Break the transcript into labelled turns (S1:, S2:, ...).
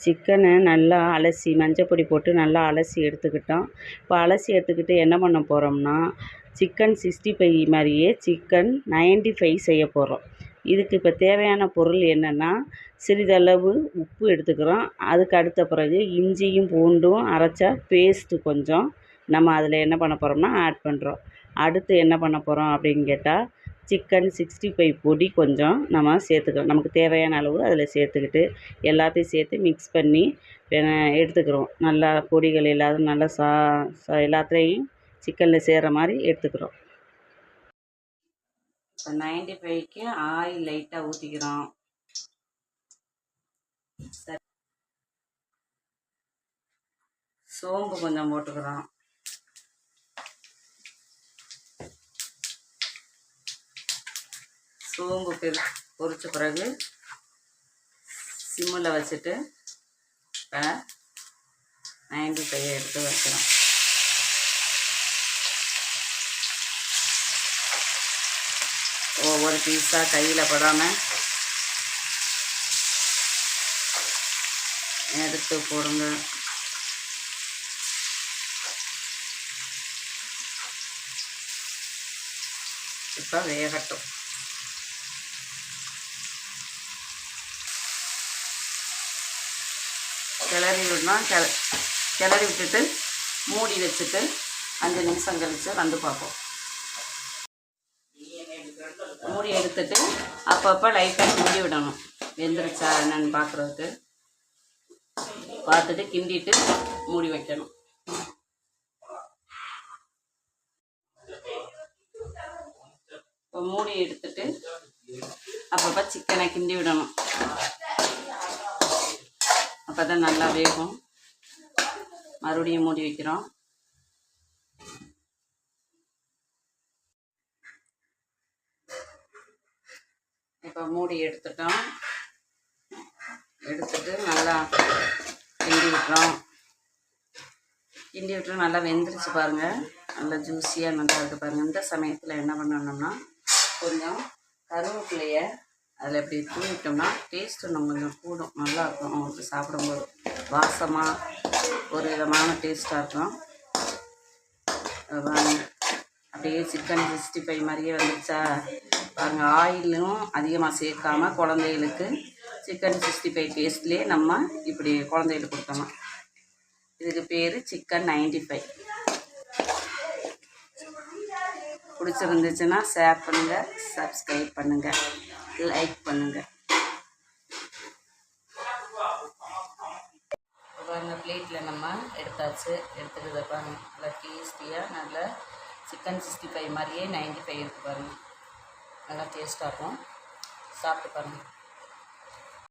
S1: சிக்கனை நல்லா அலசி மஞ்சள் பொடி போட்டு நல்லா அலசி எடுத்துக்கிட்டோம். இப்போ அலசி எடுத்துக்கிட்டு என்ன பண்ண போகிறோம்னா, சிக்கன் 65 மாதிரியே சிக்கன் 95 செய்ய போகிறோம். இதுக்கு இப்போ தேவையான பொருள் என்னென்னா, சிறிதளவு உப்பு எடுத்துக்கிறோம். அதுக்கு அடுத்த பிறகு இஞ்சியும் பூண்டும் அரைச்ச பேஸ்ட்டு கொஞ்சம் நம்ம அதில் என்ன பண்ண போகிறோம்னா ஆட் பண்ணுறோம். அடுத்து என்ன பண்ண போகிறோம் அப்படின்னு கேட்டால், சிக்கன் 65 பொடி கொஞ்சம் நம்ம சேர்த்துக்கிறோம். நமக்கு தேவையான அளவு அதில் சேர்த்துக்கிட்டு எல்லாத்தையும் சேர்த்து மிக்ஸ் பண்ணி எடுத்துக்கிறோம். நல்லா பொடிகள் எல்லாரும் நல்லா எல்லாத்தையும் சிக்கனில் சேர்கிற மாதிரி எடுத்துக்கிறோம். இப்போ 95க்கு ஆயில் லைட்டாக ஊற்றிக்கிறோம். சோம்பு கொஞ்சம் போட்டுக்கிறோம். சோம்பு பொரிச்ச பிறகு சிம்மில் வச்சுட்டு இப்போ 95 எடுத்து வைக்கிறோம். ஒவ்வொரு பீஸாக கையில் படாமல் எடுத்து போடுங்க. இப்போ வேகட்டும். கிளறி விடணும். கிளறி விட்டுட்டு மூடி வச்சுட்டு 5 நிமிஷம் கழித்து வந்து பார்ப்போம். மூடி எடுத்துட்டு அப்பப்போ லைட்டாக கிண்டி விடணும். வெந்துருச்சா என்னன்னு பார்க்குறதுக்கு பார்த்துட்டு கிண்டிட்டு மூடி வைக்கணும். இப்போ மூடி எடுத்துட்டு அப்பப்போ சிக்கனை கிண்டி விடணும். அப்போ தான் நல்லா வேகும். மறுபடியும் மூடி வைக்கிறோம். இப்போ மூடி எடுத்துட்டோம். எடுத்துட்டு நல்லா கிண்டி விட்டுறோம். கிண்டி விட்டு நல்லா வெந்துருச்சு பாருங்கள். நல்லா ஜூஸியாக நல்லா இருக்குது பாருங்கள். இந்த சமயத்தில் என்ன பண்ணணும்னா, கொஞ்சம் கருவேப்பிலையை அதில் இப்படி தூவிட்டோம்னா டேஸ்ட்டு நம்ம கொஞ்சம் கூடும். நல்லாயிருக்கும். அவங்களுக்கு சாப்பிடும்போது வாசமாக ஒரு விதமான டேஸ்ட்டாக இருக்கும். அப்படியே சிக்கன் 65 மாதிரியே வந்துருச்சா பாருங்கள். ஆயிலும் அதிகமாக சேர்க்காமல் குழந்தைகளுக்கு சிக்கன் 65 டேஸ்ட்லேயே நம்ம இப்படி குழந்தைகளுக்கு கொடுத்தோம். இதுக்கு பேர் சிக்கன் 95. பிடிச்சிருந்துச்சுன்னா ஷேர் பண்ணுங்கள், சப்ஸ்கிரைப் பண்ணுங்கள், லைக் பண்ணுங்கள். பாருங்கள் பிளேட்டில் நம்ம எடுத்தாச்சு. எடுத்துக்கிறத பாருங்கள். நல்லா டேஸ்டியாக நல்லா சிக்கன் 65 மாதிரியே 95 இருக்குது பாருங்கள். நல்லா டேஸ்ட்டாக இருக்கும். சாப்பிட்டு பாருங்கள்.